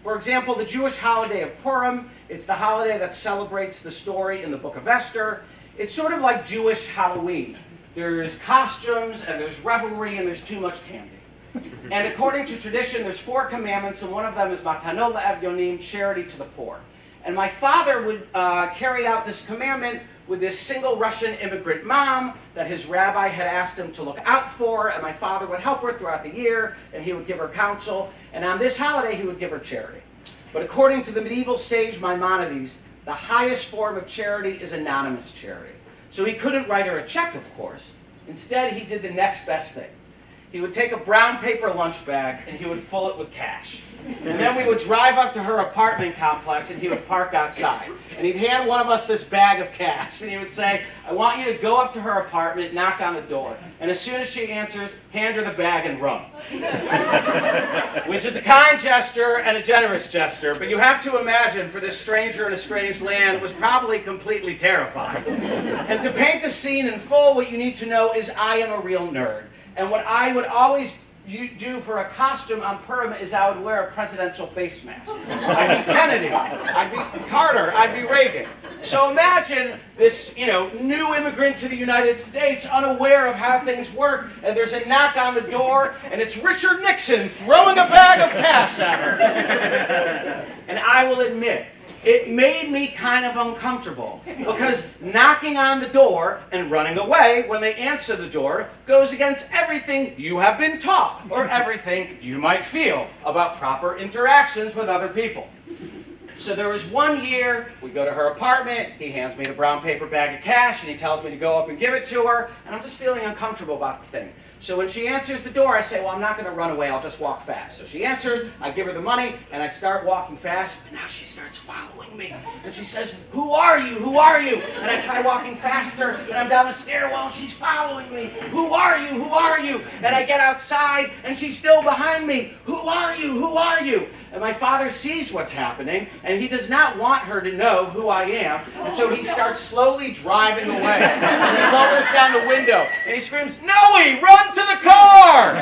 For example, the Jewish holiday of Purim, it's the holiday that celebrates the story in the book of Esther. It's sort of like Jewish Halloween. There's costumes, and there's revelry, and there's too much candy. And according to tradition, there's 4 commandments, and one of them is matanot la'evyonim, charity to the poor. And my father would carry out this commandment with this single Russian immigrant mom that his rabbi had asked him to look out for, and my father would help her throughout the year, and he would give her counsel, and on this holiday he would give her charity. But according to the medieval sage Maimonides, the highest form of charity is anonymous charity. So he couldn't write her a check, of course. Instead, he did the next best thing. He would take a brown paper lunch bag and he would fill it with cash. And then we would drive up to her apartment complex and he would park outside. And he'd hand one of us this bag of cash and he would say, I want you to go up to her apartment, knock on the door. And as soon as she answers, hand her the bag and run. Which is a kind gesture and a generous gesture, but you have to imagine for this stranger in a strange land was probably completely terrifying. And to paint the scene in full, what you need to know is I am a real nerd. And what I would always do for a costume on Purim is I would wear a presidential face mask. I'd be Kennedy, I'd be Carter, I'd be Reagan. So imagine this, new immigrant to the United States, unaware of how things work, and there's a knock on the door, and it's Richard Nixon throwing a bag of cash at her. And I will admit, it made me kind of uncomfortable because knocking on the door and running away when they answer the door goes against everything you have been taught or everything you might feel about proper interactions with other people. So there was one year, we go to her apartment, he hands me the brown paper bag of cash and he tells me to go up and give it to her, and I'm just feeling uncomfortable about the thing. So when she answers the door, I say, well, I'm not going to run away, I'll just walk fast. So she answers, I give her the money, and I start walking fast, and now she starts following me. And she says, who are you? Who are you? And I try walking faster, and I'm down the stairwell, and she's following me. Who are you? Who are you? And I get outside, and she's still behind me. Who are you? Who are you? And my father sees what's happening, and he does not want her to know who I am, and so he starts slowly driving away. And he lowers down the window, and he screams, Noe, run to the car!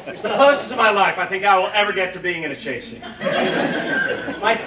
It's the closest in my life I think I will ever get to being in a chase scene. My